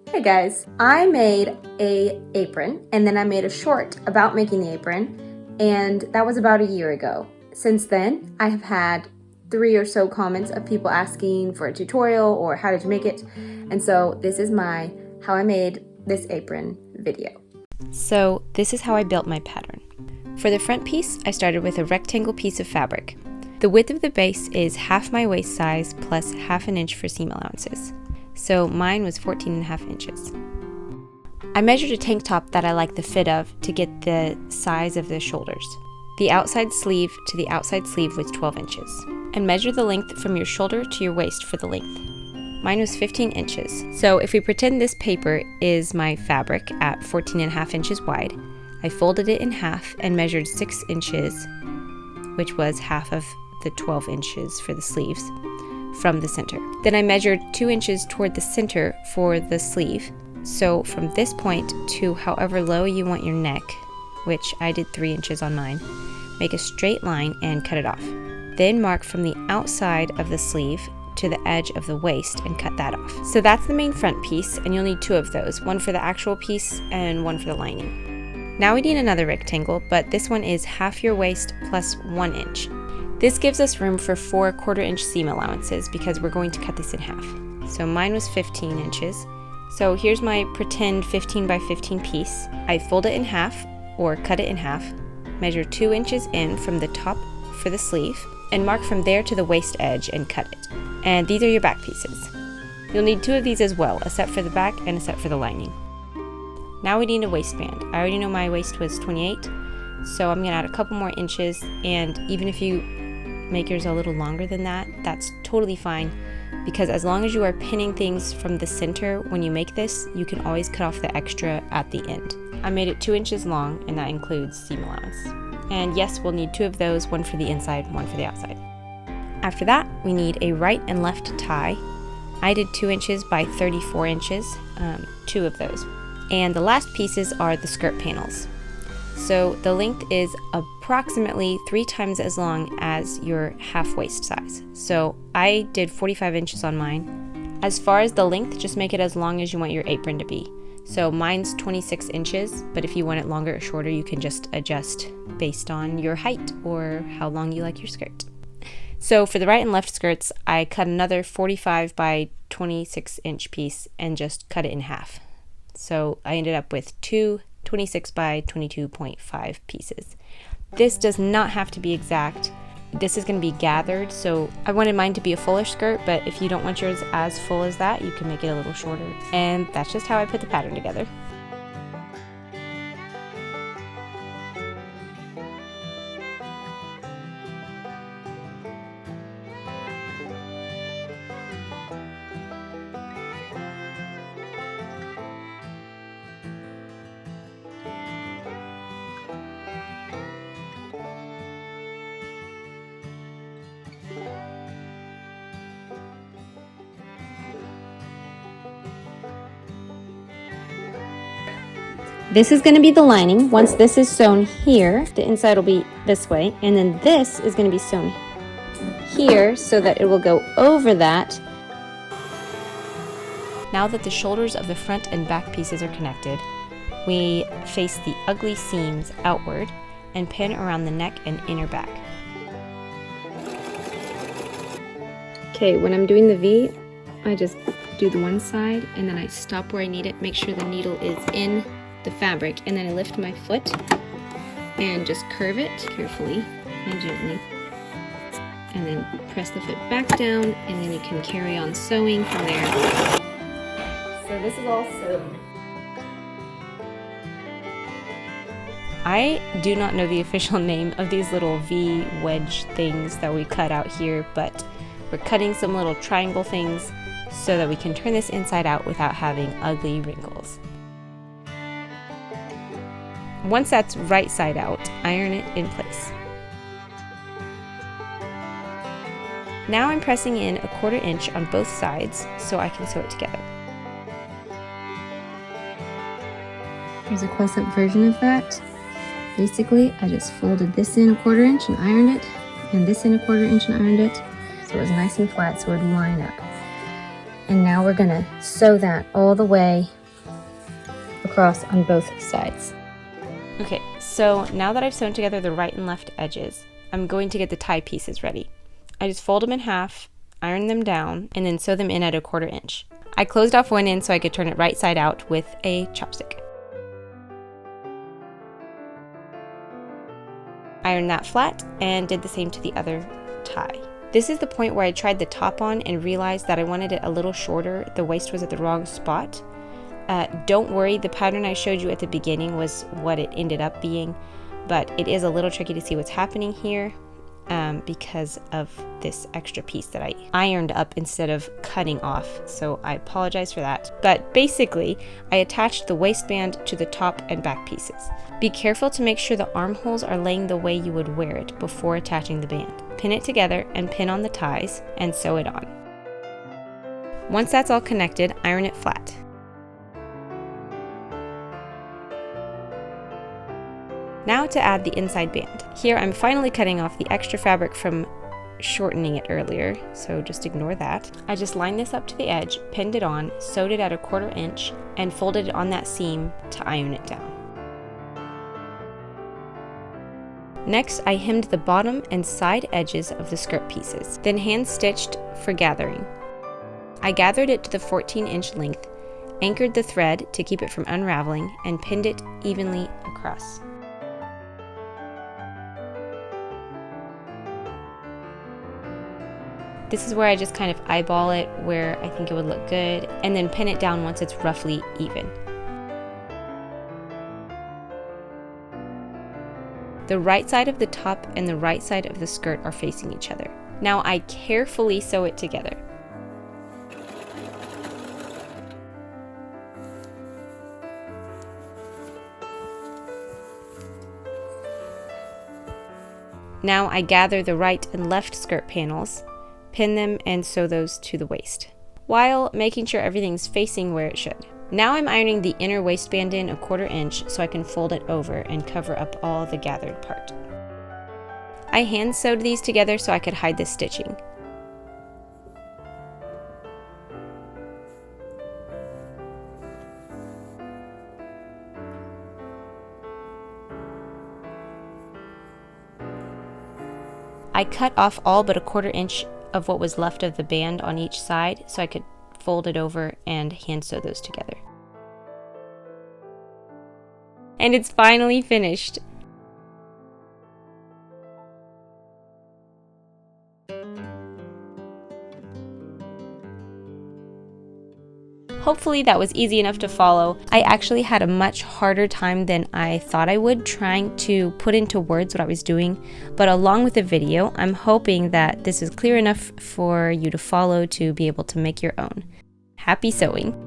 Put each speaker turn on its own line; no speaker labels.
Hey guys, I made an apron and then I made a short about making the apron, and that was about a year ago. Since then, I have had 3 or so comments of people asking for a tutorial or how did you make it, and so this is my how I made this apron video.
So this is how I built my pattern. For the front piece, I started with a rectangle piece of fabric. The width of the base is half my waist size plus half an inch for seam allowances. So mine was 14.5 inches. I measured a tank top that I like the fit of to get the size of the shoulders. The outside sleeve to the outside sleeve was 12 inches. And measure the length from your shoulder to your waist for the length. Mine was 15 inches. So if we pretend this paper is my fabric at 14.5 inches wide, I folded it in half and measured 6 inches, which was half of the 12 inches for the sleeves, from the center. Then I measured 2 inches toward the center for the sleeve. So from this point to however low you want your neck, which I did 3 inches on mine, make a straight line and cut it off. Then mark from the outside of the sleeve to the edge of the waist and cut that off. So that's the main front piece, and you'll need 2 of those, one for the actual piece and one for the lining. Now we need another rectangle, but this one is half your waist plus 1 inch. This gives us room for 4 1/4-inch seam allowances because we're going to cut this in half. So mine was 15 inches. So here's my pretend 15 by 15 piece. I fold it in half or cut it in half, measure 2 inches in from the top for the sleeve, and mark from there to the waist edge and cut it. And these are your back pieces. You'll need 2 of these as well, a set for the back and a set for the lining. Now we need a waistband. I already know my waist was 28, so I'm gonna add a couple more inches, and even if you make yours a little longer than that, that's totally fine, because as long as you are pinning things from the center when you make this, you can always cut off the extra at the end. I made it 2 inches long, and that includes seam allowance. And yes, we'll need 2 of those, one for the inside, one for the outside. After that, we need a right and left tie. I did 2 inches by 34 inches, 2 of those. And the last pieces are the skirt panels. So the length is approximately 3 times as long as your half waist size. So I did 45 inches on mine. As far as the length, just make it as long as you want your apron to be. So mine's 26 inches, but if you want it longer or shorter, you can just adjust based on your height or how long you like your skirt. So for the right and left skirts, I cut another 45 by 26 inch piece and just cut it in half. So I ended up with 2 26 by 22.5 pieces. This does not have to be exact. This is going to be gathered, so I wanted mine to be a fuller skirt, but if you don't want yours as full as that, you can make it a little shorter. And that's just how I put the pattern together. This is going to be the lining. Once this is sewn here, the inside will be this way, and then this is going to be sewn here so that it will go over that. Now that the shoulders of the front and back pieces are connected, we face the ugly seams outward and pin around the neck and inner back. Okay, when I'm doing the V, I just do the one side and then I stop where I need it, make sure the needle is in the fabric, and then I lift my foot and just curve it carefully and gently, and then press the foot back down, and then you can carry on sewing from there. So this is all sewn. I do not know the official name of these little V wedge things that we cut out here, but we're cutting some little triangle things so that we can turn this inside out without having ugly wrinkles. Once that's right side out, iron it in place. Now I'm pressing in a 1/4 inch on both sides so I can sew it together. Here's a close-up version of that. Basically, I just folded this in a 1/4 inch and ironed it, and this in a 1/4 inch and ironed it, so it was nice and flat so it would line up.
And now we're gonna sew that all the way across on both sides.
Okay, so now that I've sewn together the right and left edges, I'm going to get the tie pieces ready. I just fold them in half, iron them down, and then sew them in at 1/4 inch. I closed off one end so I could turn it right side out with a chopstick. Ironed that flat and did the same to the other tie. This is the point where I tried the top on and realized that I wanted it a little shorter. The waist was at the wrong spot. Don't worry, the pattern I showed you at the beginning was what it ended up being, but it is a little tricky to see what's happening here because of this extra piece that I ironed up instead of cutting off, so I apologize for that. But basically, I attached the waistband to the top and back pieces. Be careful to make sure the armholes are laying the way you would wear it before attaching the band. Pin it together and pin on the ties and sew it on. Once that's all connected, iron it flat. Now to add the inside band. Here I'm finally cutting off the extra fabric from shortening it earlier, so just ignore that. I just lined this up to the edge, pinned it on, sewed it at 1/4 inch, and folded it on that seam to iron it down. Next, I hemmed the bottom and side edges of the skirt pieces, then hand stitched for gathering. I gathered it to the 14-inch length, anchored the thread to keep it from unraveling, and pinned it evenly across. This is where I just kind of eyeball it where I think it would look good, and then pin it down once it's roughly even. The right side of the top and the right side of the skirt are facing each other. Now I carefully sew it together. Now I gather the right and left skirt panels, pin them, and sew those to the waist, while making sure everything's facing where it should. Now I'm ironing the inner waistband in 1/4 inch so I can fold it over and cover up all the gathered part. I hand sewed these together so I could hide the stitching. I cut off all but 1/4 inch of what was left of the band on each side so I could fold it over and hand sew those together. And it's finally finished. Hopefully that was easy enough to follow. I actually had a much harder time than I thought I would trying to put into words what I was doing, but along with the video, I'm hoping that this is clear enough for you to follow to be able to make your own. Happy sewing!